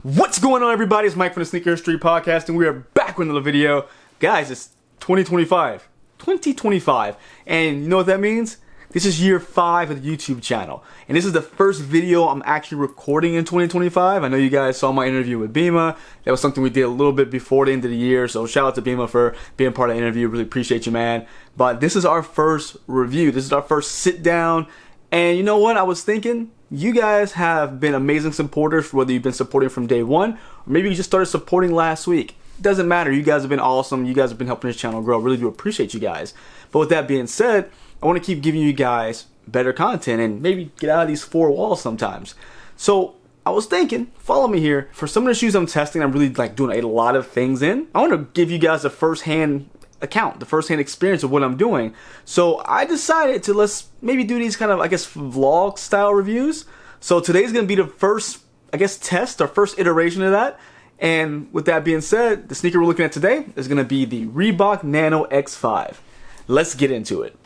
What's going on, everybody? It's Mike from the Sneaker History Podcast, and we are back with another video. Guys, it's 2025. 2025. And you know what that means? This is year 5 of the YouTube channel. And this is the first video I'm actually recording in 2025. I know you guys saw my interview with Bima. That was something we did a little bit before the end of the year. So shout out to Bima for being part of the interview. Really appreciate you, man. But this is our first review. This is our first sit down. And you know what? I was thinking, you guys have been amazing supporters, whether you've been supporting from day one, or maybe you just started supporting last week. It doesn't matter. You guys have been awesome. You guys have been helping this channel grow. I really do appreciate you guys. But with that being said, I want to keep giving you guys better content and maybe get out of these 4 walls sometimes. So I was thinking, follow me here. For some of the shoes I'm testing, I'm really doing a lot of things in. I want to give you guys a first-hand account, the first-hand experience of what I'm doing. So I decided to let's maybe do these kind of, vlog style reviews. So today's gonna be the first, test or first iteration of that. And with that being said, the sneaker we're looking at today is gonna be the Reebok Nano X5. Let's get into it.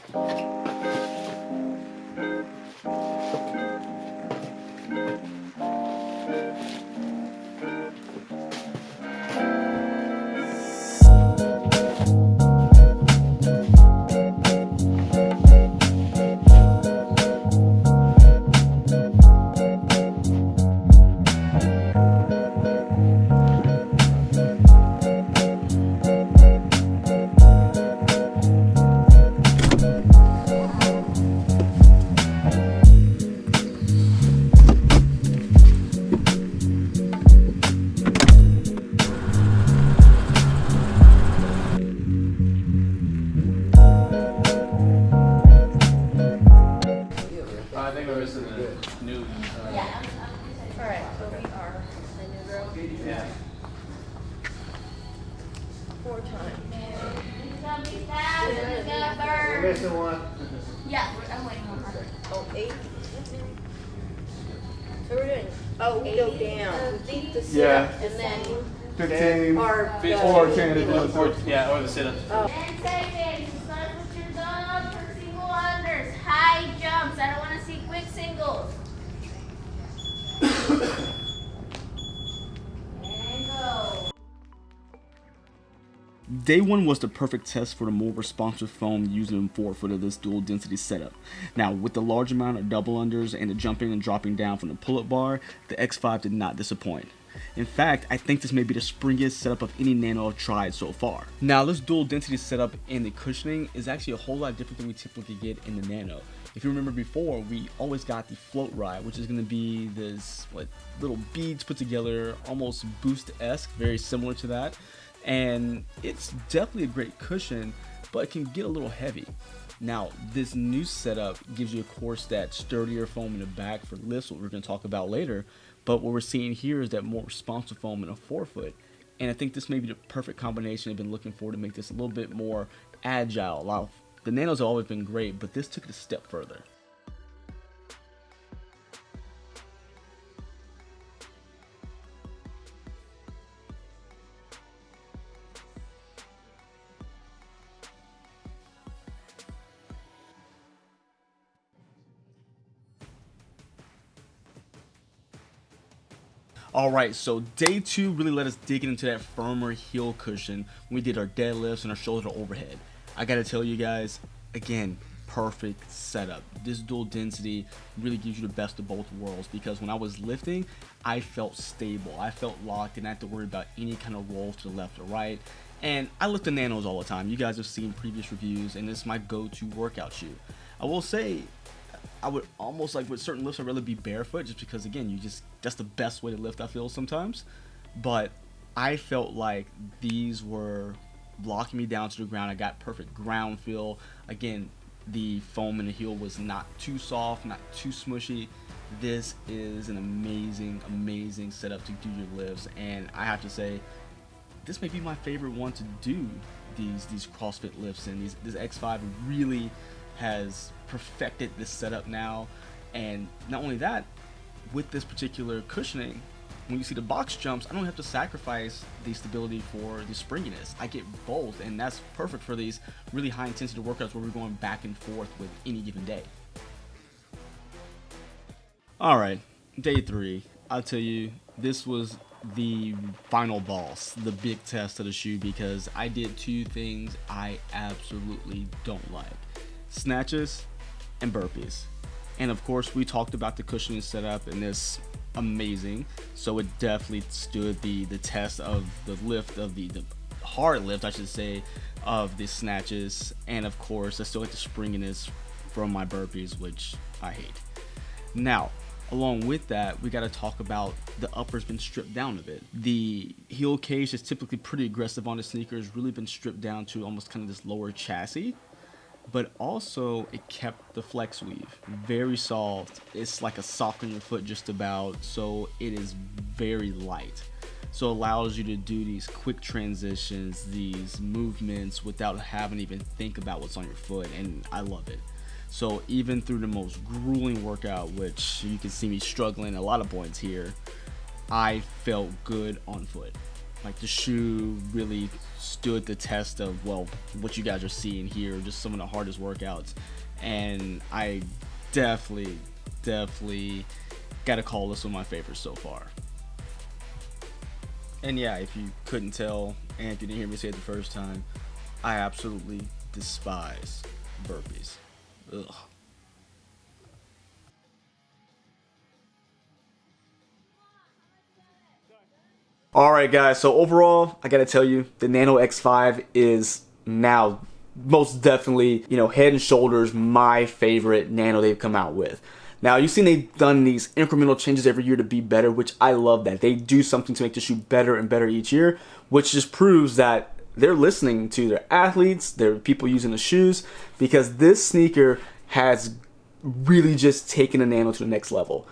I think we're missing the new. Yeah. Alright, so we are the new girl. Yeah. 4 times. It's gonna be fast and it's gonna burn. We're missing one. Yeah, I'm waiting on her. Oh, 8. So we're doing, we go down. We beat the sit Yeah. and then 15 our or 10. Or the sit-ups. Oh. 10 seconds. Start with your thumb for single unders. High jumps. I don't want to see quick singles. And go. Day 1 was the perfect test for the more responsive foam used in 4-foot of this dual density setup. Now, with the large amount of double unders and the jumping and dropping down from the pull-up bar, the X5 did not disappoint. In fact, I think this may be the springiest setup of any Nano I've tried so far. Now, this dual density setup and the cushioning is actually a whole lot different than we typically get in the Nano. If you remember before, we always got the float ride, which is going to be this little beads put together, almost Boost-esque, very similar to that. And it's definitely a great cushion, but it can get a little heavy. Now, this new setup gives you, of course, that sturdier foam in the back for lifts, what we're going to talk about later. But what we're seeing here is that more responsive foam in a 4-foot. And I think this may be the perfect combination I've been looking for to make this a little bit more agile. Now, the Nanos have always been great, but this took it a step further. Alright, so day 2 really let us dig into that firmer heel cushion when we did our deadlifts and our shoulder to overhead. I gotta tell you guys, again, perfect setup. This dual density really gives you the best of both worlds, because when I was lifting, I felt stable. I felt locked, and I didn't have to worry about any kind of roll to the left or right. And I lift the Nanos all the time. You guys have seen previous reviews, and this is my go-to workout shoe. I will say, I would almost with certain lifts, I'd rather be barefoot, just because, again, that's the best way to lift, I feel sometimes. But I felt like these were locking me down to the ground. I got perfect ground feel. Again, the foam in the heel was not too soft, not too smushy. This is an amazing setup to do your lifts, and I have to say, this may be my favorite one to do these CrossFit lifts. And this X5 really has perfected this setup now. And not only that, with this particular cushioning, when you see the box jumps, I don't have to sacrifice the stability for the springiness. I get both, and that's perfect for these really high intensity workouts where we're going back and forth with any given day. Alright, day 3. I'll tell you, this was the final boss, the big test of the shoe, because I did two things I absolutely don't like: snatches and burpees. And of course, we talked about the cushioning setup and this amazing, so it definitely stood the test of the lift, of the hard lift I should say, of the snatches. And of course, I still like the springiness from my burpees, which I hate. Now, along with that, we got to talk about the upper's been stripped down a bit. The heel cage is typically pretty aggressive on the sneakers, really been stripped down to almost kind of this lower chassis. But also, it kept the flex weave very soft. It's like a sock on your foot just about, so it is very light. So it allows you to do these quick transitions, these movements without having to even think about what's on your foot, and I love it. So even through the most grueling workout, which you can see me struggling at a lot of points here, I felt good on foot. Like, the shoe really stood the test of, well, what you guys are seeing here, just some of the hardest workouts. And I definitely gotta call this one my favorite so far. And yeah, if you couldn't tell and if you didn't hear me say it the first time, I absolutely despise burpees. Ugh. Alright guys, so overall, I gotta tell you, the Nano X5 is now most definitely, head and shoulders my favorite Nano they've come out with. Now, you've seen they've done these incremental changes every year to be better, which I love that. They do something to make the shoe better and better each year, which just proves that they're listening to their athletes, their people using the shoes, because this sneaker has really just taken the Nano to the next level.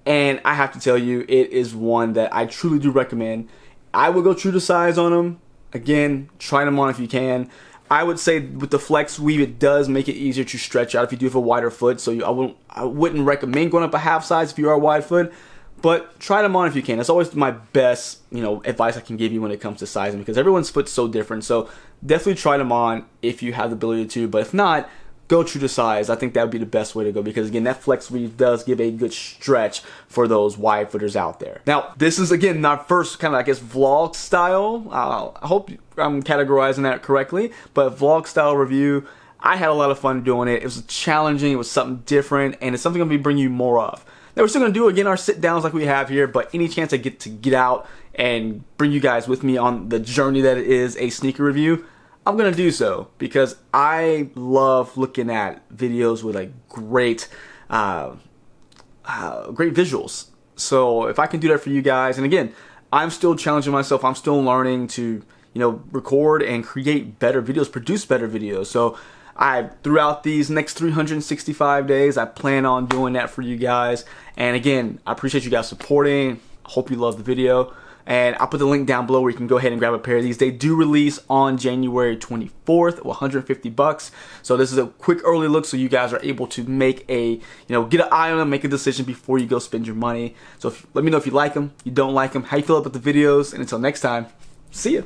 And I have to tell you, it is one that I truly do recommend. I would go true to size on them. Again, try them on if you can. I would say with the flex weave, it does make it easier to stretch out if you do have a wider foot. So I wouldn't recommend going up a half size if you are a wide foot. But try them on if you can. That's always my best, advice I can give you when it comes to sizing, because everyone's foot's so different. So definitely try them on if you have the ability to. But if not, go true to size. I think that would be the best way to go, because again, that flex weave does give a good stretch for those wide footers out there. Now, this is again our first kind of, vlog style. I hope I'm categorizing that correctly, but vlog style review. I had a lot of fun doing it. It was challenging. It was something different, and it's something I'm gonna be bringing you more of. Now, we're still gonna do again our sit downs like we have here, but any chance I get to get out and bring you guys with me on the journey that it is a sneaker review, I'm gonna do so, because I love looking at videos with great visuals. So if I can do that for you guys, and again, I'm still challenging myself. I'm still learning to record and create better videos, produce better videos. So throughout these next 365 days, I plan on doing that for you guys. And again, I appreciate you guys supporting. I hope you love the video. And I'll put the link down below where you can go ahead and grab a pair of these. They do release on January 24th, $150. So this is a quick early look, so you guys are able to make get an eye on them, make a decision before you go spend your money. So let me know if you like them, you don't like them, how you feel about the videos, and until next time, see ya.